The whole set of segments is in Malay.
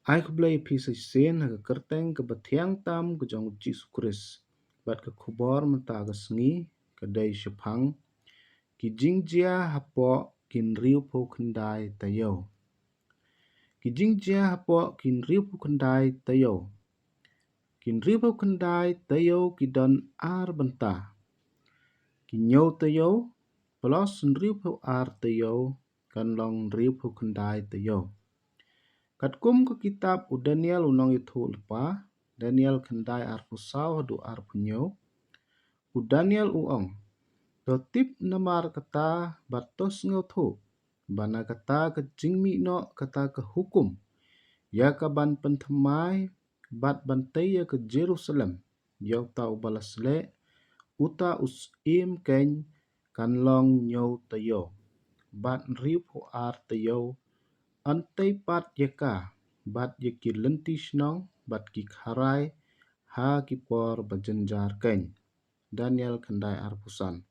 Ai ku blai pi sai sen ha ka kerteng ke batiang tam ke jong Jesu Kris. Bat ke kubor menta ke sengi ke dai shepang ki jingjia hapo kin riu po kendai tayo. Ki jingjia hapo kin riu po kendai tayo. Kin riu po kendai tayo ki don ar benta. Ki nyau tayo plus riu po ar tayo kan long riu po kendai tayo. Kat kum ke kitab u Daniel unong itu lepa, Daniel kendai ar pusau du ar punyo, u Daniel uong. To tip namar kata batos ngotu, bana kata ke jingmi no kata ke hukum, ya ka ban pentemai, bat bantai ya ke Jerusalem, ya ta ubalas le, uta us im ken kan long nyau tayo, bat riu po ar tayo, antai pat yaka, bat yaki lentis nong, bat ki kharai, ha ki por bajenjar ken. Daniel kendai arpusan.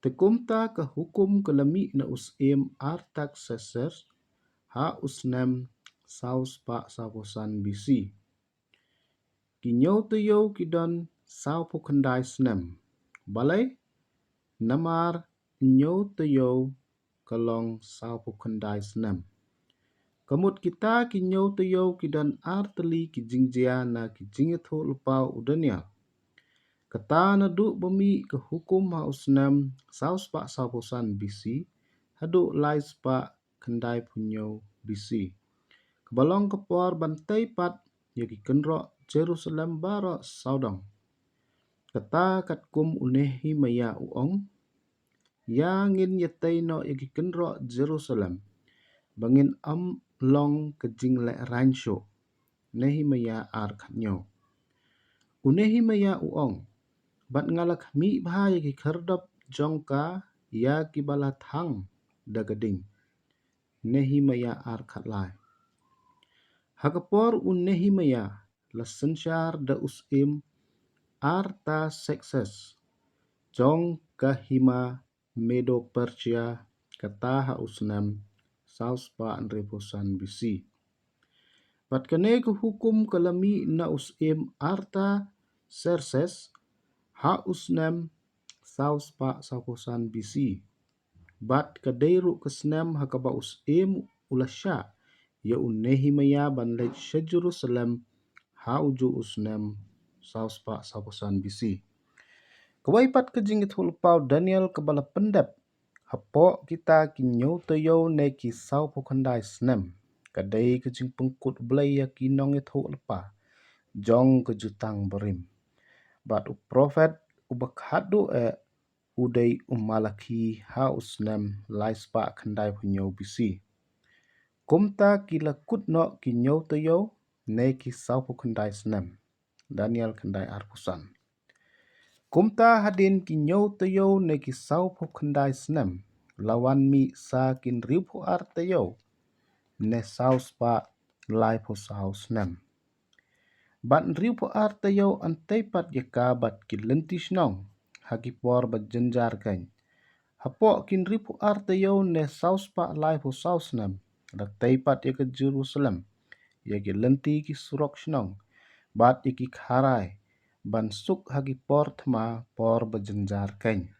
Tekumta ke hukum kelemi na usim Artaxerxes, ha usnem saus pa saposan BC. Kinyau tayo kidon sau po kendai snem. Balai, namar nyau tayo kalong sau po kendai snem. Kamut kita kinyau tayo kidon arteli kijingjia na kijingitho lupau udania. Kata na du bumi ke hukum ha usnem saus pa saposan BC, hadu lais pa kendai punyo BC. Kebalong kepor bantai pat yaki kenro Jerusalem baro saudong. Kata kat kum unehi maya uong, ya ngin yatai no yaki kenro Jerusalem, bangin long kejing le rancho, nehi maya ar katnyo. Unehi maya uong, bat ngalak mi bahaya ki kerdop jongka ya ki balathang dagading. Nehi maya ar katlai. Hakapor unehi maya lasensyar da usim Artaxerxes. Jong kahima Medo Persia kata ha usnam saus pa andreposan BC. Bat kene ke hukum kalami na usim Artaxerxes ha usnam saus pa saposan BC. Bat kadeiru kesnam hakaba usim ulasya ya unehi maya banlej sya Jerusalem ha uju usnam saus pa saposan BC. Kawai pat kejingit hulpau Daniel kebala pendep hapo kita kinyo tayo ne ki sau pokandai snem. Kadai kejing pengkut belai ya kinong itu lepa. Jong kejutang berim. Bat u profet ubakhadu udai Malaki ha usnem laispa kandai punyo BC. Kumta kila kutno kinyo tayo ne ki sau pokandai snem. Daniel kandai arpusan. Kumta hadin kinyo tayo ne ki sau pokandai snem. Lawan mi sa kin ripu ar tayo ne saus pa lai po saus nem. Bat ripu ar tayo antai pat yaka bat ki lentis nong haki por bat jenjar kain. Hapo kin ripu ar tayo ne saus pa lai po saus nem. Ratai pat yaka Jerusalem. Yaki lenti ki surok nong. Bat yaki kharai. Ban suk haki por thma por bajenjar kain.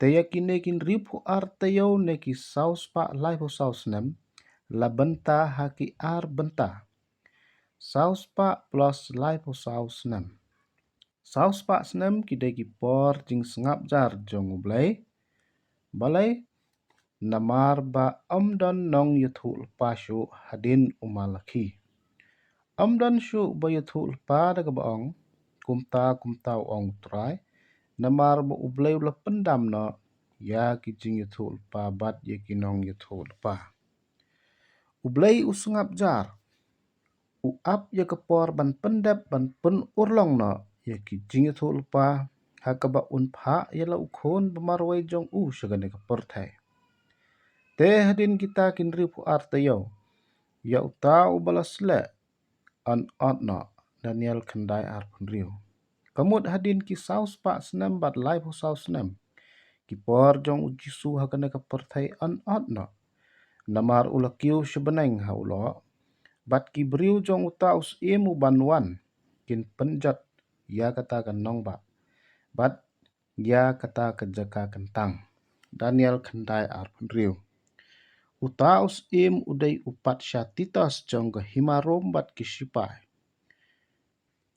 Taya kinekin ripu ar tayo ne ki saus pa lai po saus nem. La benta haki ar benta. Saus pa plus lai po saus nem. Saus pa snem kidai ki por jing sengap jar jong ublai. Balai namar ba amdan nong yuthu lepa syu hadin umalaki. Amdan syu ba yuthu lepa daga baong kumta ong trai. Namar ba ublai ula pendam no ya ki jing yuthu lepa bat ya kinong yuthu lepa. Ublai usengap jar. Uap ya kepor ban pendep ban pen urlong no ya ki jing yuthu lepa hakaba unpa ya la ukhon bemarwai jong syagane keperthai. Te hadin kita kin ripu ar tayo. Ya uta ubalas le an no Daniel kendai ar punriu. Kamut hadin ki saus pa snem bat lai po saus nem. Ki por jong ujisu hakane keperthai an no. Namar ulakiu sebeneng ha ulo. Bat ki beriu jong uta us imu banwan kin penjat ya kata kenong ba. Bat ya kata kejaka kentang. Daniel kendai ar penriu. Uta us im udai upat syatitas jong ke hima rombat ki sipai.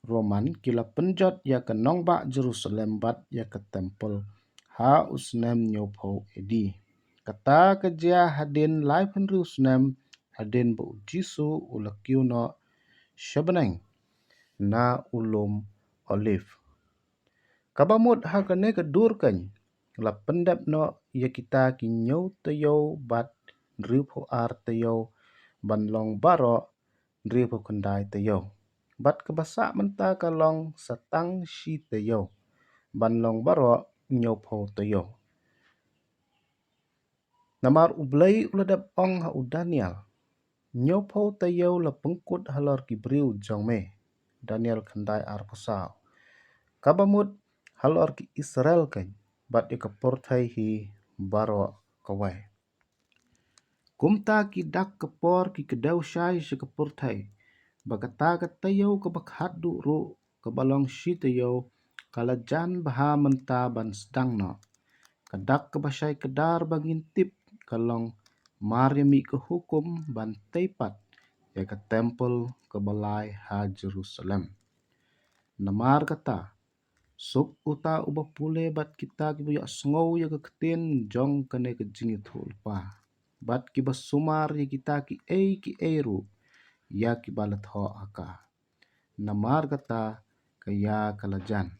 Roman kila penjat ya kenong ba Jerusalem bat ya ke tempel ha usnem nyopo edi. Kata kejia hadin lai penriu usnem hadin ba ujisu ulakiu no syabeneng na ulum olive. Kabamut ha kene kedurkan la pendap no ya kita kinyau tayo bat riu po ar tayo ban long baro riu po kendai tayo. Bat kebasa menta kalong satang shi tayo ban long baro nyau po tayo. Namar ublay uladap ong ha u Daniel. Nyau po tayo la pengkut halor kibriu jong me. Daniel kendai ar posau. Kabamut halor ki Israel kan bat ya keportai hi baro kawai. Kumta ki dak kepor ki kedau syai si keportai. Bagata katayo kebakhadu ru kebalong shi tayo kalajan baha menta ban sedang no. Kadak kebasyai kedar bangintip kalong mariami ke hukum ban teipat ya ke tempel kebalai ha Jerusalem. Namar kata suk uta ubah pule bat kita kibuyak sengau ya keketin jong kene kejingit hulpa. Bat kibas sumar ya kita ki ru ya kibalat ho aka. Namar kata kaya kalajan.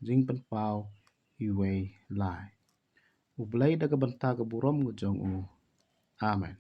Jing penpau iway lai. Ublay daga benta keburom gujong u. Amen.